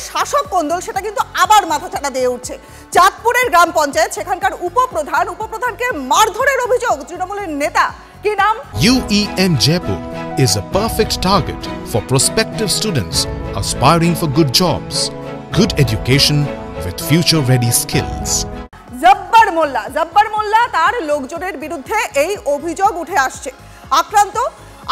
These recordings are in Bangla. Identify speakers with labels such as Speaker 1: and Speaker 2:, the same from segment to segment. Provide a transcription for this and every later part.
Speaker 1: শাসক কোন্দল সেটা কিন্তু আবার মাথাচাড়া দিয়ে উঠছে। চাঁদপুরের গ্রাম পঞ্চায়েত সেখানকার উপপ্রধানকে মারধরের অভিযোগ তৃণমূলের নেতা, কি নাম?
Speaker 2: UEM Jaipur is a perfect target for prospective students aspiring for good jobs, good education with future-ready skills.
Speaker 1: Jabbar মোল্লা তার লোকজনের বিরুদ্ধে এই অভিযোগ উঠে আসছে। আক্রান্ত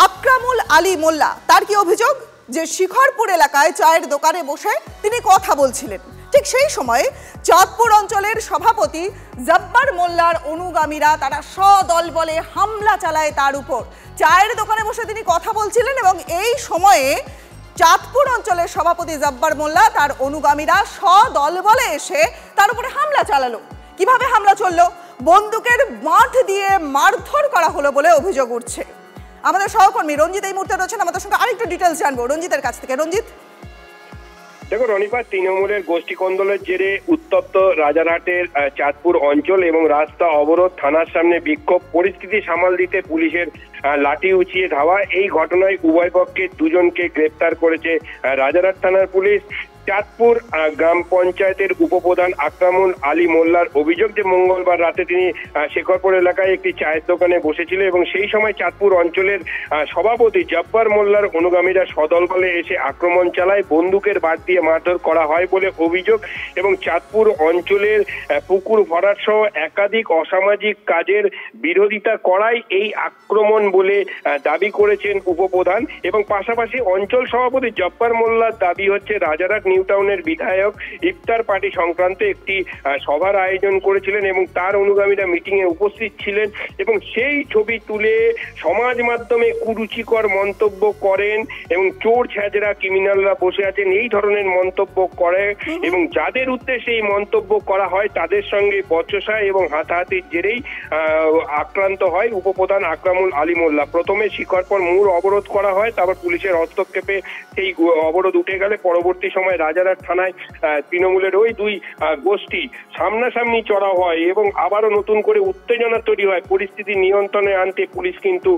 Speaker 1: আকরামুল আলী মোল্লা, তার কি অভিযোগ? যে শিখরপুর এলাকায় চায়ের দোকানে বসে তিনি কথা বলছিলেন। ঠিক সেই সময়ে চাঁদপুর অঞ্চলের সভাপতি জব্বার মোল্লার অনুগামীরা তারা সদল বলে হামলা চালায় তার উপর। চায়ের দোকানে বসে তিনি কথা বলছিলেন এবং এই সময়ে চাঁদপুর অঞ্চলের সভাপতি জব্বার মোল্লা তার অনুগামীরা সদল বলে এসে তার উপরে হামলা চালালো। কিভাবে হামলা চললো? বন্দুকের বাঁট দিয়ে মারধর করা হলো বলে অভিযোগ উঠছে। আমাদের সহকর্মী রঞ্জিত এই মুহূর্তে রয়েছেন, আমাদের সঙ্গে আরেকটু ডিটেলস জানবো রঞ্জিতের কাছ থেকে। রঞ্জিত,
Speaker 3: দেখো রনিপা, তৃণমূলের গোষ্ঠী কন্দলের জেরে উত্তপ্ত রাজারহাটের চাঁদপুর অঞ্চল এবং রাস্তা অবরোধ, থানার সামনে বিক্ষোভ, পরিস্থিতি সামাল দিতে পুলিশের লাঠি উঁচিয়ে ধাওয়া। এই ঘটনায় উভয় পক্ষে দুজনকে গ্রেপ্তার করেছে রাজারহাট থানার পুলিশ। চাঁদপুর গ্রাম পঞ্চায়েতের উপপ্রধান আকরামুল আলী মোল্লার অভিযোগ যে মঙ্গলবার রাতে তিনি শেখরপুর এলাকায় একটি চায়ের দোকানে বসেছিল এবং সেই সময় চাঁদপুর অঞ্চলের সভাপতি জব্বার মোল্লার অনুগামীরা সদল বলে এসে আক্রমণ চালায়, বন্দুকের বাট দিয়ে মারধর করা হয় বলে অভিযোগ। এবং চাঁদপুর অঞ্চলের পুকুর ভরাট সহ একাধিক অসামাজিক কাজের বিরোধিতা করায় এই আক্রমণ বলে দাবি করেছেন উপপ্রধান। এবং পাশাপাশি অঞ্চল সভাপতি জব্বার মোল্লার দাবি হচ্ছে রাজারহাট নিউটাউনের বিধায়ক ইফতার পার্টি সংক্রান্ত একটি সভার আয়োজন করেছিলেন এবং তার অনুগামীরা মিটিং এ উপস্থিত ছিলেন এবং সেই ছবি তুলে সমাজ মাধ্যমে কুরুচিকর মন্তব্য করেন এবং চোর ছেঁচড়া ক্রিমিনালরা বসে আছেন এই ধরনের মন্তব্য করে এবং যাদের উদ্দেশ্যে এই মন্তব্য করা হয় তাদের সঙ্গে বচসা এবং হাতাহাতির জেরেই আক্রান্ত হয় উপপ্রধান আকরামুল আলী মোল্লা। প্রথমে শিখরপুর মোড় অবরোধ করা হয়, তারপর পুলিশের হস্তক্ষেপে সেই অবরোধ উঠে গেলে পরবর্তী সময় রাজারহাট থানায় তৃণমূলের ওই দুই গোষ্ঠী সামনাসামনি চড়াও হয় এবং আবারও নতুন করে উত্তেজনা তৈরি হয়। পরিস্থিতি নিয়ন্ত্রণে আনতে পুলিশ কিন্তু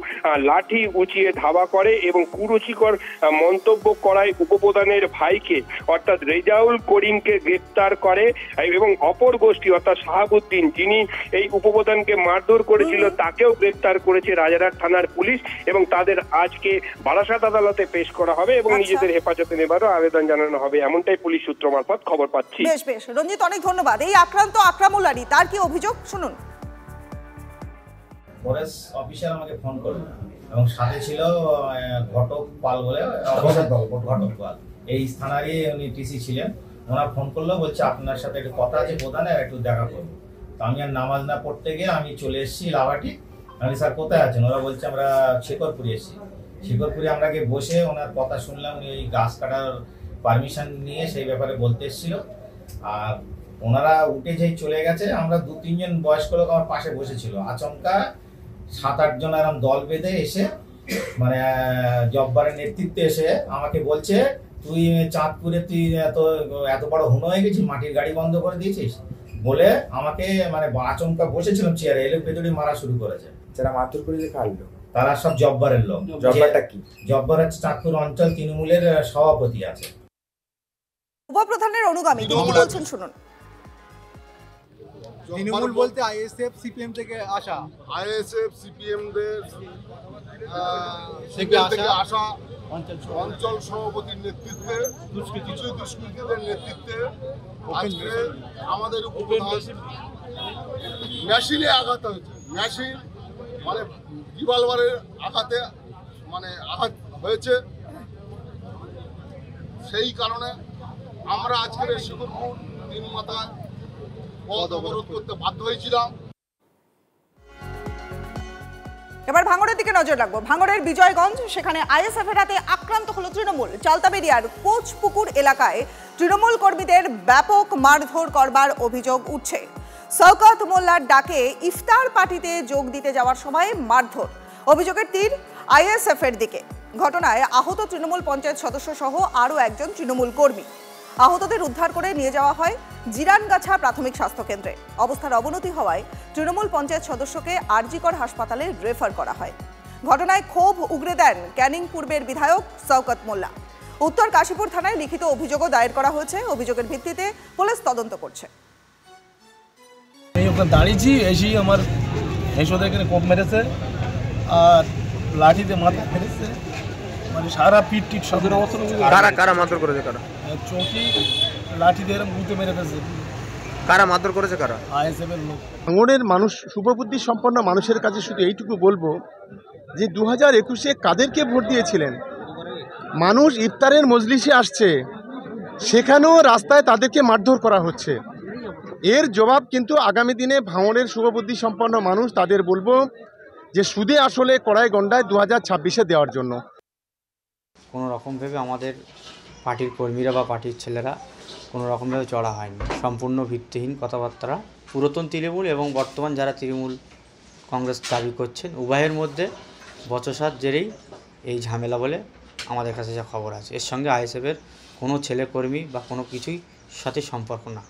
Speaker 3: লাঠি উঁচিয়ে ধাওয়া করে এবং কুরুচিকর মন্তব্য করায় উপপ্রধানের ভাইকে অর্থাৎ রেজাউল করিমকে গ্রেপ্তার করে এবং অপর গোষ্ঠী অর্থাৎ শাহাবুদ্দিন যিনি এই উপপ্রধানকে মারধর করেছিল তাকেও গ্রেপ্তার করেছে রাজারহাট থানার পুলিশ এবং তাদের আজকে বারাসাত আদালতে পেশ করা হবে এবং নিজেদের হেফাজতে নেবারও আবেদন জানানো হবে, এমনটাই পুলিশ সূত্র মারফত খবর পাচ্ছি।
Speaker 1: বেশ রঞ্জিত, অনেক ধন্যবাদ। এই আক্রান্ত আকরামুল আলী, তার কি অভিযোগ শুনুন।
Speaker 4: ফরেস্ট অফিসার আমাকে ফোন করলো এবং সাথে ছিল ঘটক পাল বলে, ঘটক পাল এই থানারই উনি টিসি ছিলেন। ওনার ফোন করলো, বলছে আপনার সাথে একটু কথা আছে প্রধানের, একটু দেখা করবো। তো আমি আর নামাজ না পড়তে গিয়ে আমি চলে এসেছি লাভাটি। আমি স্যার কোথায় আছেন? ওরা বলছে আমরা শেখরপুরে এসেছি। শেখরপুরে আমরা গিয়ে বসে ওনার কথা শুনলাম, উনি ওই গাছ কাটার পারমিশন নিয়ে সেই ব্যাপারে বলতে এসেছিল। আর ওনারা উঠে যেই চলে গেছে, আমরা 2-3 জন বয়স্ক লোক আমার পাশে বসেছিল। আচমকা 7-8 জন এরকম দল বেঁধে এসে মানে জব্বারের নেতৃত্বে এসে আমাকে বলছে, তুই চাঁদপুরে তুই এত বড় হুনো হয়ে গেছিস, মাটির গাড়ি বন্ধ করে দিয়েছিস বলে আমাকে মানে আচমকা বসেছিলাম চেয়ারে, এলে পেটুরি মারা শুরু করেছে।
Speaker 5: যারা মারধর করেছে কার লোক?
Speaker 4: তারা সব জব্বারের লোক।
Speaker 5: জব্বারটা কি?
Speaker 4: জব্বার হচ্ছে চাঁদপুর অঞ্চল তৃণমূলের সভাপতি আছে।
Speaker 1: উপপ্রধানের অনুগামী তিনি কি বলছেন শুনুন।
Speaker 6: তৃণমূল বলতে আইএসএফ সিপিএম থেকে আসা,
Speaker 7: আইএসএফ সিপিএম দের থেকে আসা অঞ্চল সভাপতির নেতৃত্বে কিছু দুষ্কৃতীদের নেতৃত্বে আজকে আমাদের মেশিনে আঘাত হয়েছে। মেশিন মানে রিভলভারের আঘাতে মানে আঘাত হয়েছে। সেই কারণে আমরা আজকের শিখরপুর 3 মাথায় পথ অবরোধ করতে বাধ্য হয়েছিলাম।
Speaker 1: এবার ভাঙড়ের দিকে নজর রাখবো। ভাঙড়ের বিজয়গঞ্জ, সেখানে আইএসএফ এর হাতে আক্রান্ত হলো তৃণমূল। চালতাবেরিয়ার কোচপুকুর এলাকায় তৃণমূল কর্মীদের ব্যাপক মারধর করবার অভিযোগ উঠছে। শওকত মোল্লার ডাকে ইফতার পার্টিতে যোগ দিতে যাওয়ার সময় মারধর, অভিযোগের তীর আইএসএফ এর দিকে। ঘটনায় আহত তৃণমূল পঞ্চায়েত সদস্য সহ আরও একজন তৃণমূল কর্মী। আহতদের উদ্ধার করে নিয়ে যাওয়া হয় জিরানগাছা প্রাথমিক স্বাস্থ্য কেন্দ্রে। অবস্থার অবনতি হওয়ায় তৃণমূল পঞ্চায়েত সদস্যকে আরজিকর হাসপাতালে রেফার করা হয়। ঘটনায় ক্ষোভ উগরে দেন ক্যানিং পূর্বের বিধায়ক শওকত মোল্লা। উত্তর কাশীপুর থানায় লিখিত অভিযোগও দায়ের করা হয়েছে। অভিযোগের ভিত্তিতে পুলিশ তদন্ত করছে।
Speaker 8: আমি ওখানে দাঁড়িয়েছি, এসেই আমার হেসোদের এখানে কোপ মেরেছে আর লাঠিতে মাথা মেরেছে, মানে সারা পিঠ টিট সব
Speaker 5: কারা মারধর করেছে?
Speaker 8: চৌকি লাঠি দিয়ে এরকম গুঁতে মেরে ফেলছে।
Speaker 5: কারা মারধর করেছে?
Speaker 8: আইএসএফ এর লোক।
Speaker 6: ভাঙড়ের মানুষ, শুভবুদ্ধি সম্পন্ন মানুষের কাছে শুধু এইটুকু বলবো যে 2021-এ কাদেরকে ভোট দিয়েছিলেন? মানুষ ইফতারের মজলিসে আসছে, সেখানেও রাস্তায় তাদেরকে মারধর করা হচ্ছে। এর জবাব কিন্তু আগামী দিনে ভাঙড়ের শুভবুদ্ধি সম্পন্ন মানুষ তাদের বলবো যে সুদে আসলে কড়াই গন্ডায় 2026-এ দেওয়ার জন্য।
Speaker 9: কোনো রকমভাবে আমাদের পার্টির কর্মীরা বা পার্টির ছেলেরা কোনো রকমভাবে চড়া হয়নি, সম্পূর্ণ ভিত্তিহীন কথাবার্তা। পুরাতন তৃণমূল এবং বর্তমান যারা তৃণমূল কংগ্রেস দাবি করছেন, উভয়ের মধ্যে বচসার জেরেই এই ঝামেলা বলে আমাদের কাছে যা খবর আছে। এর সঙ্গে আইএসএফের কোনো ছেলেকর্মী বা কোনো কিছুই সাথে সম্পর্ক না।